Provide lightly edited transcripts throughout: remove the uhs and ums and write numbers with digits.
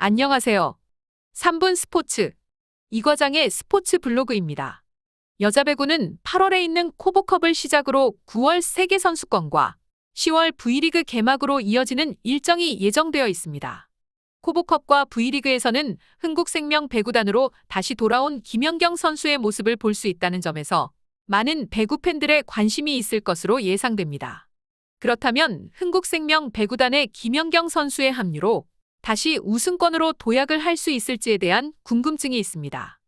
안녕하세요. 3분 스포츠 이과장의 스포츠 블로그입니다. 여자 배구는 8월에 있는 코보컵을 시작으로 9월 세계선수권과 10월 V리그 개막으로 이어지는 일정이 예정되어 있습니다. 코보컵과 V리그에서는 흥국생명 배구단으로 다시 돌아온 김연경 선수의 모습을 볼 수 있다는 점에서 많은 배구 팬들의 관심이 있을 것으로 예상됩니다. 그렇다면 흥국생명 배구단의 김연경 선수의 합류로 다시 우승권으로 도약을 할 수 있을지에 대한 궁금증이 있습니다.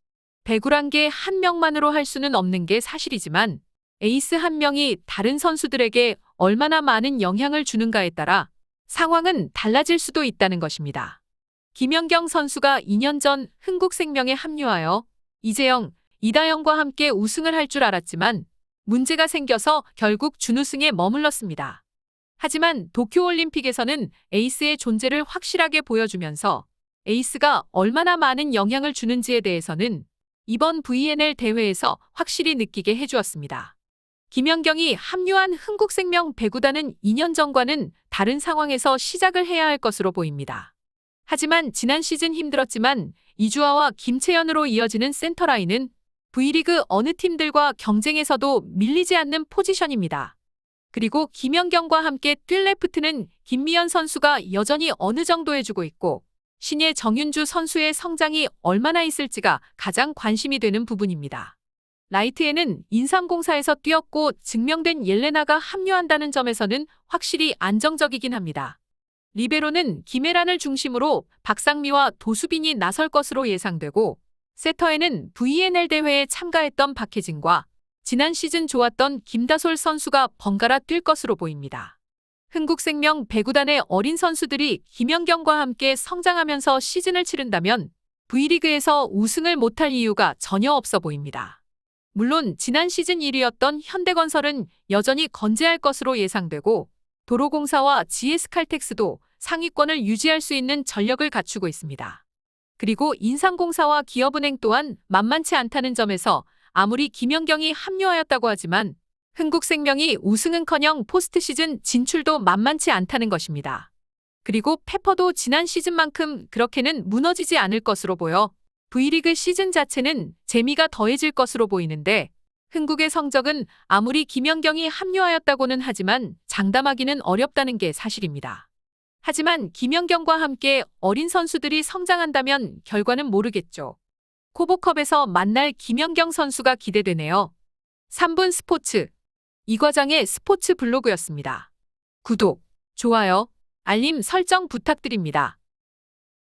배구란 게 한 명만으로 할 수는 없는 게 사실이지만 에이스 한 명이 다른 선수들에게 얼마나 많은 영향을 주는가에 따라 상황은 달라질 수도 있다는 것입니다. 김연경 선수가 2년 전 흥국생명에 합류하여 이재영, 이다영과 함께 우승을 할 줄 알았지만 문제가 생겨서 결국 준우승에 머물렀습니다. 하지만 도쿄올림픽에서는 에이스의 존재를 확실하게 보여주면서 에이스가 얼마나 많은 영향을 주는지에 대해서는 이번 VNL 대회에서 확실히 느끼게 해주었습니다. 김연경이 합류한 흥국생명 배구단은 2년 전과는 다른 상황에서 시작을 해야 할 것으로 보입니다. 하지만 지난 시즌 힘들었지만 이주아와 김채연으로 이어지는 센터라인은 V리그 어느 팀들과 경쟁에서도 밀리지 않는 포지션입니다. 그리고 김연경과 함께 뛸 레프트는 김미연 선수가 여전히 어느 정도 해주고 있고 신예 정윤주 선수의 성장이 얼마나 있을지가 가장 관심이 되는 부분입니다. 라이트에는 인삼공사에서 뛰었고 증명된 옐레나가 합류한다는 점에서는 확실히 안정적이긴 합니다. 리베로는 김혜란을 중심으로 박상미와 도수빈이 나설 것으로 예상되고 세터에는 VNL 대회에 참가했던 박혜진과 지난 시즌 좋았던 김다솔 선수가 번갈아 뛸 것으로 보입니다. 흥국생명 배구단의 어린 선수들이 김연경과 함께 성장하면서 시즌을 치른다면 V리그에서 우승을 못할 이유가 전혀 없어 보입니다. 물론 지난 시즌 1위였던 현대건설은 여전히 건재할 것으로 예상되고 도로공사와 GS칼텍스도 상위권을 유지할 수 있는 전력을 갖추고 있습니다. 그리고 인삼공사와 기업은행 또한 만만치 않다는 점에서 아무리 김연경이 합류하였다고 하지만 흥국생명이 우승은커녕 포스트 시즌 진출도 만만치 않다는 것입니다. 그리고 페퍼도 지난 시즌만큼 그렇게는 무너지지 않을 것으로 보여 V리그 시즌 자체는 재미가 더해질 것으로 보이는데 흥국의 성적은 아무리 김연경이 합류하였다고는 하지만 장담하기는 어렵다는 게 사실입니다. 하지만 김연경과 함께 어린 선수들이 성장한다면 결과는 모르겠죠. 코보컵에서 만날 김연경 선수가 기대되네요. 3분 스포츠 이과장의 스포츠 블로그였습니다. 구독, 좋아요, 알림 설정 부탁드립니다.